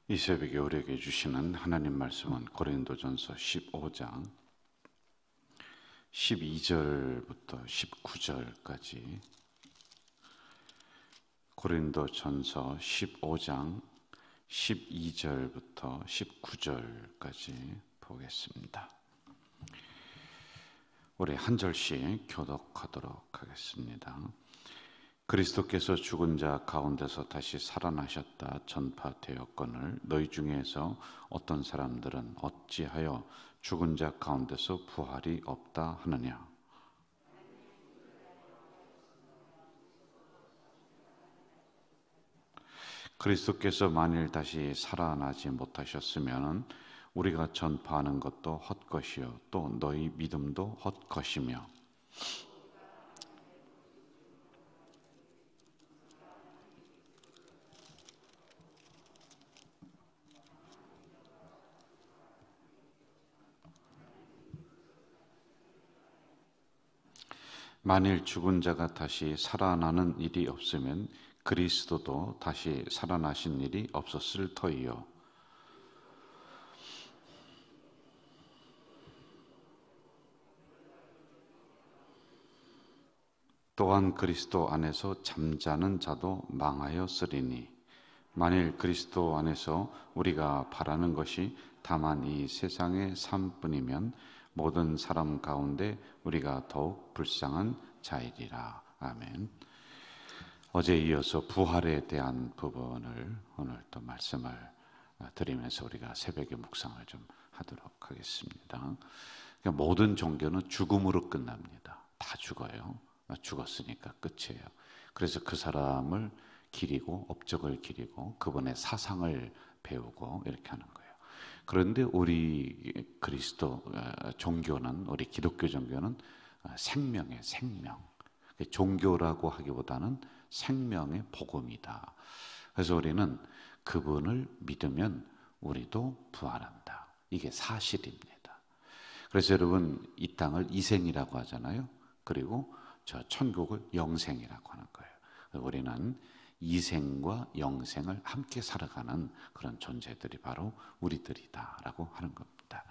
이 새벽에 우리에게 주시는 하나님 말씀은 고린도전서 15장 12절부터 19절까지, 고린도전서 15장 12절부터 19절까지 보겠습니다. 우리 한 절씩 교독하도록 하겠습니다. 그리스도께서 죽은 자 가운데서 다시 살아나셨다 전파되었거늘 너희 중에서 어떤 사람들은 어찌하여 죽은 자 가운데서 부활이 없다 하느냐. 그리스도께서 만일 다시 살아나지 못하셨으면 우리가 전파하는 것도 헛것이요 또 너희 믿음도 헛것이며, 만일 죽은 자가 다시 살아나는 일이 없으면 그리스도도 다시 살아나신 일이 없었을 터이요. 또한 그리스도 안에서 잠자는 자도 망하였으리니, 만일 그리스도 안에서 우리가 바라는 것이 다만 이 세상의 삶뿐이면 모든 사람 가운데 우리가 더욱 불쌍한 자이리라. 아멘. 어제 이어서 부활에 대한 부분을 오늘 또 말씀을 드리면서 우리가 새벽에 묵상을 좀 하도록 하겠습니다. 그러니까 모든 종교는 죽음으로 끝납니다. 다 죽어요. 죽었으니까 끝이에요. 그래서 그 사람을 기리고 업적을 기리고 그분의 사상을 배우고 이렇게 하는 거예요. 그런데 우리 그리스도 종교는, 우리 기독교 종교는 생명의 생명, 종교라고 하기보다는 생명의 복음이다. 그래서 우리는 그분을 믿으면 우리도 부활한다. 이게 사실입니다. 그래서 여러분, 이 땅을 이생이라고 하잖아요. 그리고 저 천국을 영생이라고 하는 거예요. 우리는 이생과 영생을 함께 살아가는 그런 존재들이 바로 우리들이다라고 하는 겁니다.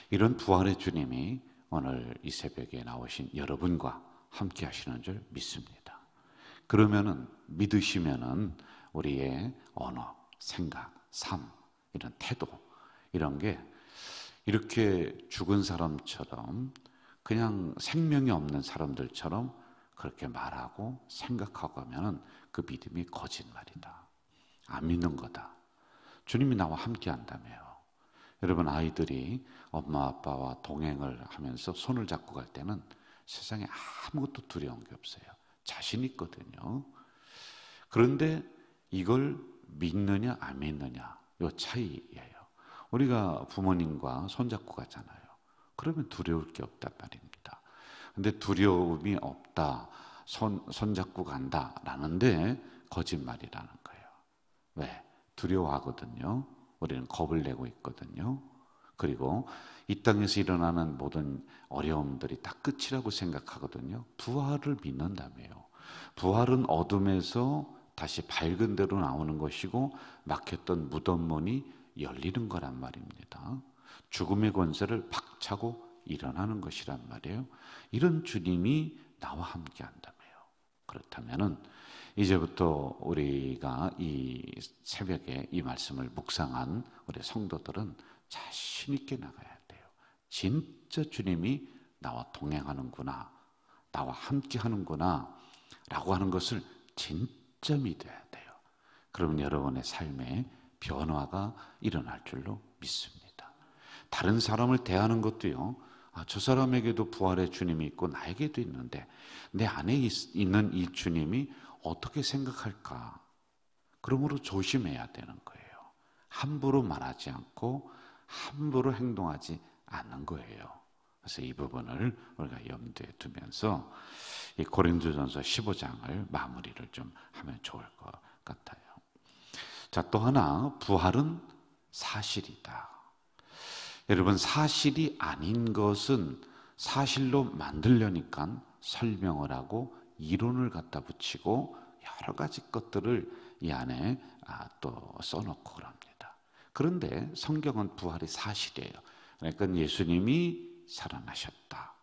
이런 부활의 주님이 오늘 이 새벽에 나오신 여러분과 함께 하시는 줄 믿습니다. 그러면은, 믿으시면은 우리의 언어, 생각, 삶, 이런 태도, 이런 게 이렇게 죽은 사람처럼, 그냥 생명이 없는 사람들처럼 그렇게 말하고 생각하고 하면은 그 믿음이 거짓말이다. 안 믿는 거다. 주님이 나와 함께 한다며요. 여러분, 아이들이 엄마 아빠와 동행을 하면서 손을 잡고 갈 때는 세상에 아무것도 두려운 게 없어요. 자신 있거든요. 그런데 이걸 믿느냐 안 믿느냐, 이 차이예요. 우리가 부모님과 손잡고 가잖아요. 그러면 두려울 게 없단 말입니다. 근데 두려움이 없다, 손잡고 간다라는데 거짓말이라는 거예요. 왜? 두려워하거든요. 우리는 겁을 내고 있거든요. 그리고 이 땅에서 일어나는 모든 어려움들이 다 끝이라고 생각하거든요. 부활을 믿는다며요. 부활은 어둠에서 다시 밝은 데로 나오는 것이고, 막혔던 무덤 문이 열리는 거란 말입니다. 죽음의 권세를 박차고 일어나는 것이란 말이에요. 이런 주님이 나와 함께 한다며요. 그렇다면은 이제부터 우리가 이 새벽에 이 말씀을 묵상한 우리 성도들은 자신 있게 나가야 돼요. 진짜 주님이 나와 동행하는구나, 나와 함께 하는구나 라고 하는 것을 진짜 믿어야 돼요. 그러면 여러분의 삶에 변화가 일어날 줄로 믿습니다. 다른 사람을 대하는 것도요, 저 사람에게도 부활의 주님이 있고 나에게도 있는데 내 안에 있는 이 주님이 어떻게 생각할까? 그러므로 조심해야 되는 거예요. 함부로 말하지 않고 함부로 행동하지 않는 거예요. 그래서 이 부분을 우리가 염두에 두면서 이 고린도전서 15장을 마무리를 좀 하면 좋을 것 같아요. 자, 또 하나, 부활은 사실이다. 여러분, 사실이 아닌 것은 사실로 만들려니까 설명을 하고 이론을 갖다 붙이고 여러 가지 것들을 이 안에 또 써놓고 그럽니다. 그런데 성경은 부활이 사실이에요. 그러니까 예수님이 살아나셨다.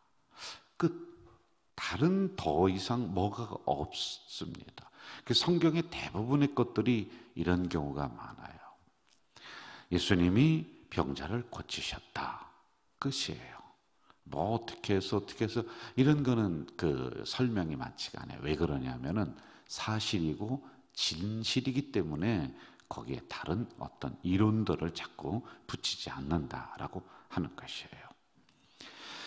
다른 더 이상 뭐가 없습니다. 그 성경의 대부분의 것들이 이런 경우가 많아요. 예수님이 병자를 고치셨다. 끝이에요. 뭐 어떻게 해서 이런 거는 그 설명이 많지가 않아요. 왜 그러냐면은 사실이고 진실이기 때문에 거기에 다른 어떤 이론들을 자꾸 붙이지 않는다라고 하는 것이에요.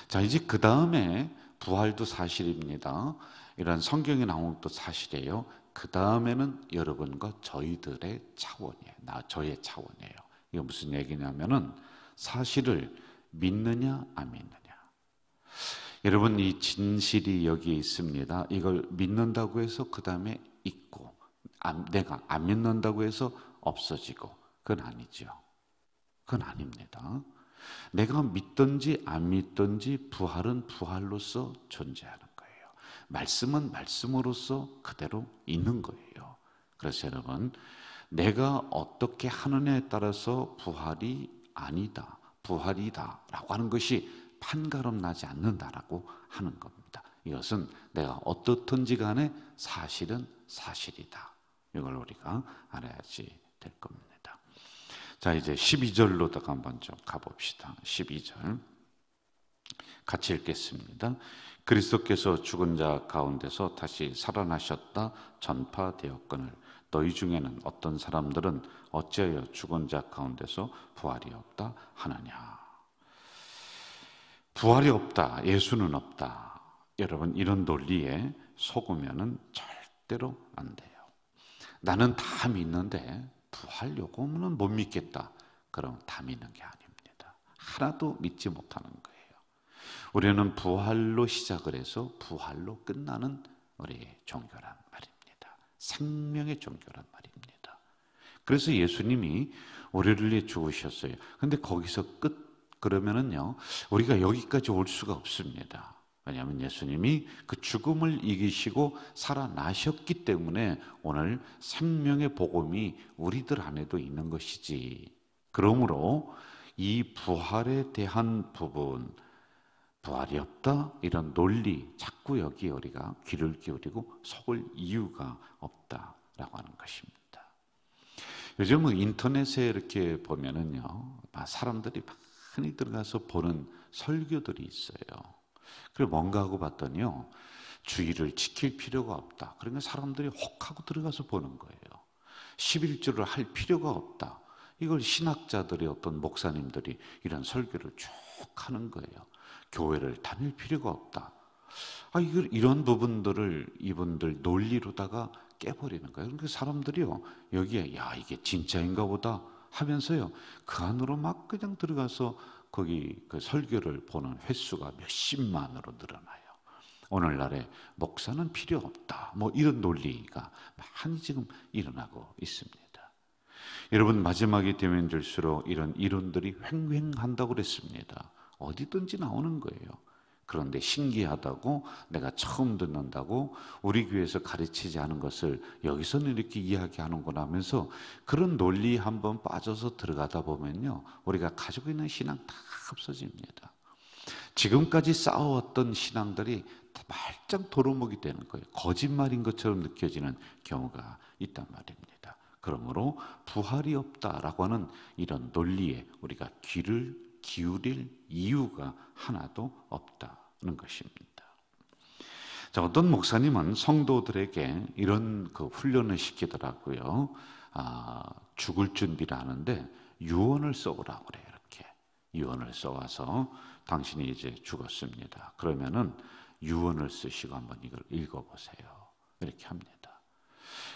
자, 이제 그 다음에 부활도 사실입니다. 이런 성경에 나온 것도 사실이에요. 그 다음에는 여러분과 저희들의 차원이에요. 저의 차원이에요. 이게 무슨 얘기냐면은 사실을 믿느냐 안 믿느냐. 여러분, 이 진실이 여기에 있습니다. 이걸 믿는다고 해서 그 다음에 있고, 내가 안 믿는다고 해서 없어지고, 그건 아니죠. 그건 아닙니다. 내가 믿든지 안 믿든지 부활은 부활로서 존재하는 거예요. 말씀은 말씀으로서 그대로 있는 거예요. 그래서 여러분, 내가 어떻게 하느냐에 따라서 부활이 아니다, 부활이다 라고 하는 것이 판가름 나지 않는다라고 하는 겁니다. 이것은 내가 어떻든지 간에 사실은 사실이다. 이걸 우리가 알아야지 될 겁니다. 자, 이제 12절로다가 한번 좀 가봅시다. 12절 같이 읽겠습니다. 그리스도께서 죽은 자 가운데서 다시 살아나셨다 전파되었거늘 너희 중에는 어떤 사람들은 어찌하여 죽은 자 가운데서 부활이 없다 하느냐. 부활이 없다, 예수는 없다. 여러분, 이런 논리에 속으면은 절대로 안 돼요. 나는 다 믿는데 부활 요거는 못 믿겠다. 그럼 다 믿는 게 아닙니다. 하나도 믿지 못하는 거예요. 우리는 부활로 시작을 해서 부활로 끝나는 우리 종교란 말입니다. 생명의 종교란 말입니다. 그래서 예수님이 우리를 위해 죽으셨어요. 근데 거기서 끝 그러면은요, 우리가 여기까지 올 수가 없습니다. 왜냐하면 예수님이 그 죽음을 이기시고 살아나셨기 때문에 오늘 생명의 복음이 우리들 안에도 있는 것이지. 그러므로 이 부활에 대한 부분, 부활이 없다 이런 논리 자꾸 여기 우리가 귀를 기울이고 속을 이유가 없다라고 하는 것입니다. 요즘은 인터넷에 이렇게 보면은요, 사람들이 흔히 들어가서 보는 설교들이 있어요. 그리고 뭔가 하고 봤더니요, 주의를 지킬 필요가 없다. 그러니까 사람들이 혹하고 들어가서 보는 거예요. 11조를 할 필요가 없다. 이걸 신학자들이 어떤 목사님들이 이런 설교를 쭉 하는 거예요. 교회를 다닐 필요가 없다. 이런 부분들을 이분들 논리로다가 깨버리는 거예요. 그러니까 사람들이요, 여기에 야 이게 진짜인가 보다 하면서요, 그 안으로 막 그냥 들어가서 거기 그 설교를 보는 횟수가 몇십만으로 늘어나요. 오늘날에 목사는 필요 없다, 뭐 이런 논리가 많이 지금 일어나고 있습니다. 여러분, 마지막이 되면 될수록 이런 이론들이 횡행한다고 그랬습니다. 어디든지 나오는 거예요. 그런데 신기하다고 내가 처음 듣는다고 우리 교회에서 가르치지 않은 것을 여기서는 이렇게 이야기하는구나 하면서 그런 논리에 한번 빠져서 들어가다 보면요, 우리가 가지고 있는 신앙 다 없어집니다. 지금까지 쌓아왔던 신앙들이 다 말짱 도루묵이 되는 거예요. 거짓말인 것처럼 느껴지는 경우가 있단 말입니다. 그러므로 부활이 없다라고 하는 이런 논리에 우리가 귀를 기울일 이유가 하나도 없다는 것입니다. 자, 어떤 목사님은 성도들에게 이런 그 훈련을 시키더라고요. 죽을 준비를 하는데 유언을 써오라고 그래요. 이렇게 유언을 써와서 당신이 이제 죽었습니다. 그러면은 유언을 쓰시고 한번 이걸 읽어보세요. 이렇게 합니다.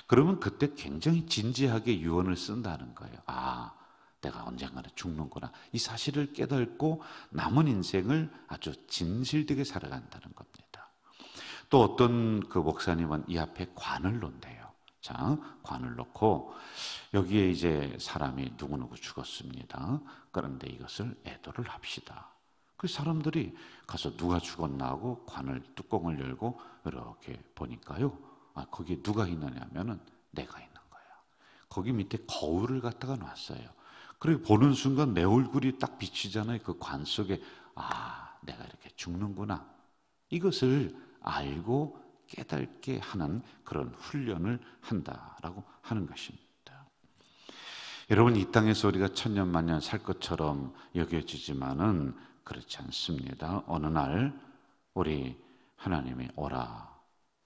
그러면 그때 굉장히 진지하게 유언을 쓴다는 거예요. 내가 언젠가는 죽는구나. 이 사실을 깨닫고 남은 인생을 아주 진실되게 살아간다는 겁니다. 또 어떤 그 목사님은 이 앞에 관을 놓는데요. 자, 관을 놓고 여기에 이제 사람이 누구누구 죽었습니다. 그런데 이것을 애도를 합시다. 그 사람들이 가서 누가 죽었나 하고 관을 뚜껑을 열고 이렇게 보니까요, 거기에 누가 있느냐 하면은 내가 있는 거야. 거기 밑에 거울을 갖다가 놨어요. 그리고 보는 순간 내 얼굴이 딱 비치잖아요. 그 관 속에 내가 이렇게 죽는구나. 이것을 알고 깨닫게 하는 그런 훈련을 한다라고 하는 것입니다. 여러분, 이 땅에서 우리가 천년만년 살 것처럼 여겨지지만은 그렇지 않습니다. 어느 날 우리 하나님이 오라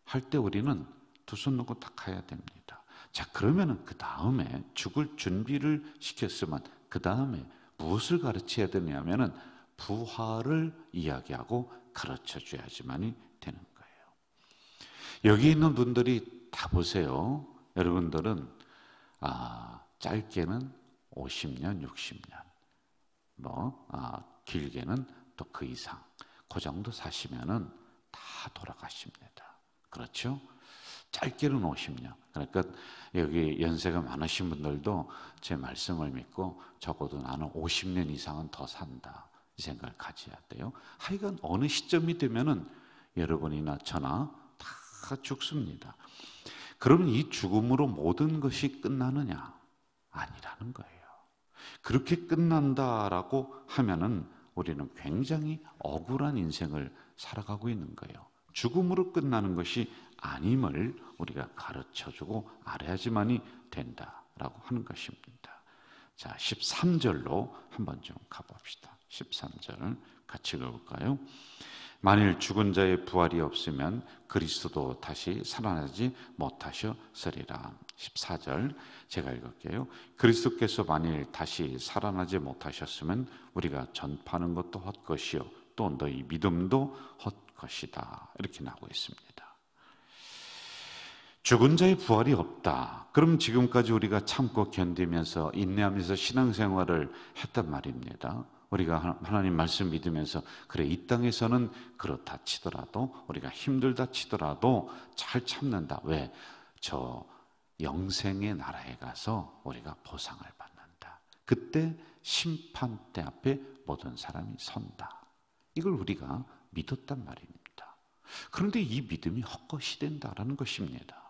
할 때 우리는 두 손 놓고 딱 가야 됩니다. 자, 그러면은 그 다음에 죽을 준비를 시켰으면 그 다음에 무엇을 가르쳐야 되냐면은 부활을 이야기하고 가르쳐 줘야지만이 되는 거예요. 여기 있는 분들이 다 보세요. 여러분들은 짧게는 50년, 60년, 길게는 또 그 이상, 그 정도 사시면은 다 돌아가십니다. 그렇죠? 짧게는 50년. 그러니까 여기 연세가 많으신 분들도 제 말씀을 믿고 적어도 나는 50년 이상은 더 산다, 이 생각을 가져야 돼요. 하여간 어느 시점이 되면은 여러분이나 저나 다 죽습니다. 그러면 이 죽음으로 모든 것이 끝나느냐? 아니라는 거예요. 그렇게 끝난다라고 하면은 우리는 굉장히 억울한 인생을 살아가고 있는 거예요. 죽음으로 끝나는 것이 아님을 우리가 가르쳐주고 알아야지만이 된다라고 하는 것입니다. 자, 13절로 한번 좀 가봅시다. 13절 같이 읽어볼까요? 만일 죽은 자의 부활이 없으면 그리스도도 다시 살아나지 못하셨으리라. 14절 제가 읽을게요. 그리스도께서 만일 다시 살아나지 못하셨으면 우리가 전파하는 것도 헛것이요 또 너희 믿음도 헛것이다. 이렇게 나오고 있습니다. 죽은 자의 부활이 없다. 그럼 지금까지 우리가 참고 견디면서 인내하면서 신앙생활을 했단 말입니다. 우리가 하나님 말씀 믿으면서 그래, 이 땅에서는 그렇다 치더라도, 우리가 힘들다 치더라도 잘 참는다. 왜? 저 영생의 나라에 가서 우리가 보상을 받는다. 그때 심판대 앞에 모든 사람이 선다. 이걸 우리가 믿었단 말입니다. 그런데 이 믿음이 헛것이 된다라는 것입니다.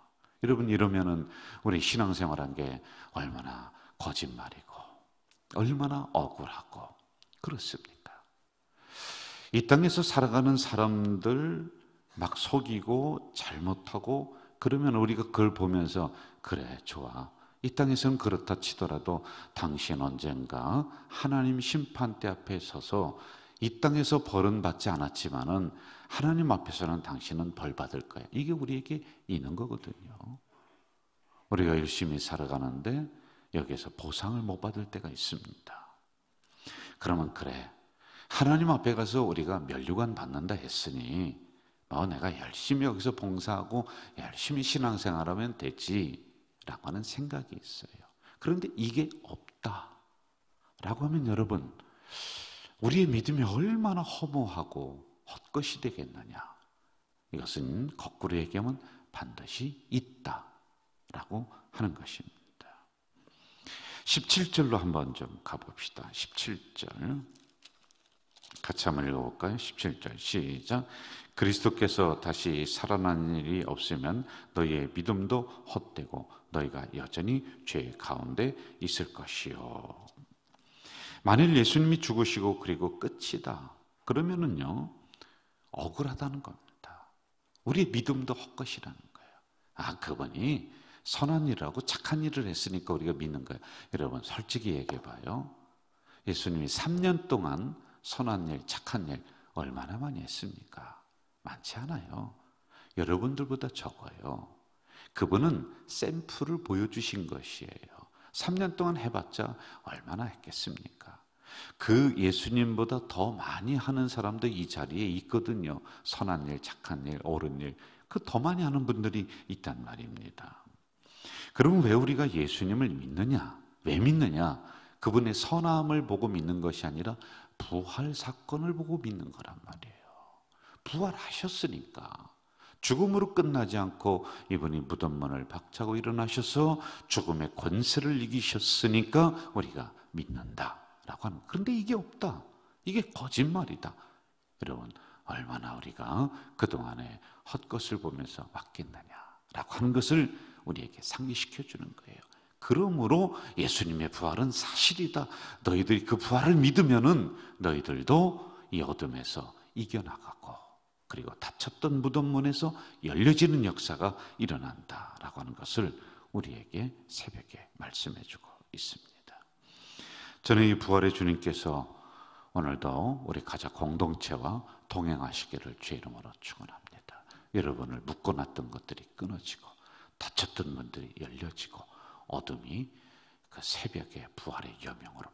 여러분, 이러면은 우리 신앙생활한 게 얼마나 거짓말이고 얼마나 억울하고 그렇습니까? 이 땅에서 살아가는 사람들 막 속이고 잘못하고 그러면 우리가 그걸 보면서 그래, 좋아. 이 땅에서는 그렇다 치더라도 당신 언젠가 하나님 심판대 앞에 서서 이 땅에서 벌은 받지 않았지만은 하나님 앞에서는 당신은 벌 받을 거야. 이게 우리에게 있는 거거든요. 우리가 열심히 살아가는데 여기에서 보상을 못 받을 때가 있습니다. 그러면 그래, 하나님 앞에 가서 우리가 면류관 받는다 했으니 내가 열심히 여기서 봉사하고 열심히 신앙생활하면 되지 라고 하는 생각이 있어요. 그런데 이게 없다라고 하면 여러분, 우리의 믿음이 얼마나 허무하고 헛것이 되겠느냐. 이것은 거꾸로 얘기하면 반드시 있다라고 하는 것입니다. 17절로 한번 좀 가봅시다. 17절 같이 한번 읽어볼까요? 17절 시작. 그리스도께서 다시 살아난 일이 없으면 너희의 믿음도 헛되고 너희가 여전히 죄 가운데 있을 것이요. 만일 예수님이 죽으시고 그리고 끝이다 그러면은요 억울하다는 겁니다. 우리의 믿음도 헛것이라는 거예요. 그분이 선한 일하고 착한 일을 했으니까 우리가 믿는 거예요. 여러분, 솔직히 얘기해봐요. 예수님이 3년 동안 선한 일, 착한 일 얼마나 많이 했습니까? 많지 않아요. 여러분들보다 적어요. 그분은 샘플을 보여주신 것이에요. 3년 동안 해봤자 얼마나 했겠습니까? 그 예수님보다 더 많이 하는 사람도 이 자리에 있거든요. 선한 일, 착한 일, 옳은 일, 그 더 많이 하는 분들이 있단 말입니다. 그럼 왜 우리가 예수님을 믿느냐? 왜 믿느냐? 그분의 선함을 보고 믿는 것이 아니라 부활 사건을 보고 믿는 거란 말이에요. 부활하셨으니까. 죽음으로 끝나지 않고 이분이 무덤문을 박차고 일어나셔서 죽음의 권세를 이기셨으니까 우리가 믿는다라고 하는. 그런데 이게 없다. 이게 거짓말이다. 여러분, 얼마나 우리가 그동안에 헛것을 보면서 왔겠느냐라고 하는 것을 우리에게 상기시켜 주는 거예요. 그러므로 예수님의 부활은 사실이다. 너희들이 그 부활을 믿으면은 너희들도 이 어둠에서 이겨나가고, 그리고 닫혔던 무덤문에서 열려지는 역사가 일어난다라고 하는 것을 우리에게 새벽에 말씀해주고 있습니다. 저는 이 부활의 주님께서 오늘도 우리 가자 공동체와 동행하시기를 주의 이름으로 축원합니다. 여러분을 묶어놨던 것들이 끊어지고, 닫혔던 문들이 열려지고, 어둠이 그 새벽의 부활의 여명으로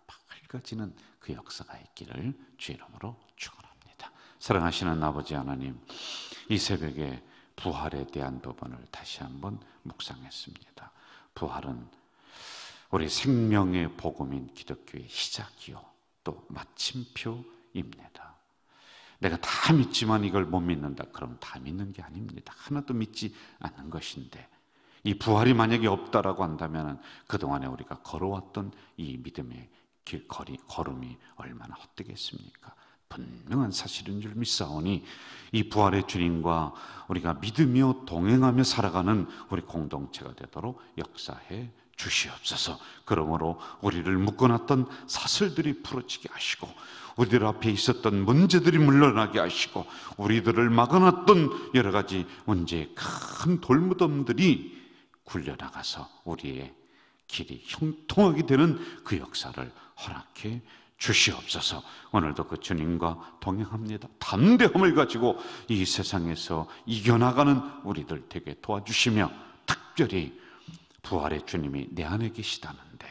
밝아지는 그 역사가 있기를 주의 이름으로 축원합니다. 사랑하시는 아버지 하나님, 이 새벽에 부활에 대한 부분을 다시 한번 묵상했습니다. 부활은 우리 생명의 복음인 기독교의 시작이요 또 마침표입니다. 내가 다 믿지만 이걸 못 믿는다, 그럼 다 믿는 게 아닙니다. 하나도 믿지 않는 것인데, 이 부활이 만약에 없다라고 한다면 그동안에 우리가 걸어왔던 이 믿음의 걸음이 얼마나 헛되겠습니까? 분명한 사실인 줄 믿사오니 이 부활의 주님과 우리가 믿으며 동행하며 살아가는 우리 공동체가 되도록 역사해 주시옵소서. 그러므로 우리를 묶어놨던 사슬들이 풀어지게 하시고, 우리들 앞에 있었던 문제들이 물러나게 하시고, 우리들을 막아놨던 여러 가지 문제의 큰 돌무덤들이 굴려나가서 우리의 길이 형통하게 되는 그 역사를 허락해 주시옵소서. 오늘도 그 주님과 동행합니다. 담대함을 가지고 이 세상에서 이겨나가는 우리들 되게 도와주시며, 특별히 부활의 주님이 내 안에 계시다는데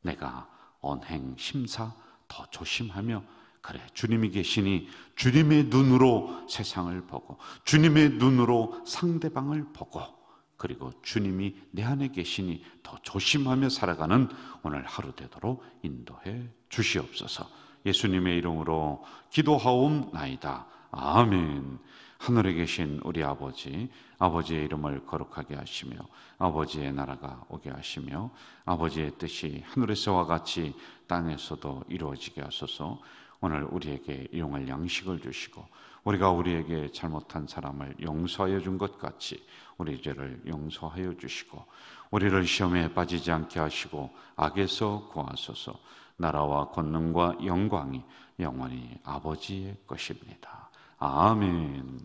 내가 언행 심사 더 조심하며, 그래 주님이 계시니 주님의 눈으로 세상을 보고, 주님의 눈으로 상대방을 보고, 그리고 주님이 내 안에 계시니 더 조심하며 살아가는 오늘 하루 되도록 인도해 주시옵소서. 예수님의 이름으로 기도하옵나이다. 아멘. 하늘에 계신 우리 아버지, 아버지의 이름을 거룩하게 하시며 아버지의 나라가 오게 하시며 아버지의 뜻이 하늘에서와 같이 땅에서도 이루어지게 하소서. 오늘 우리에게 일용할 양식을 주시고, 우리가 우리에게 잘못한 사람을 용서하여 준 것 같이 우리 죄를 용서하여 주시고, 우리를 시험에 빠지지 않게 하시고 악에서 구하소서. 나라와 권능과 영광이 영원히 아버지의 것입니다. 아멘.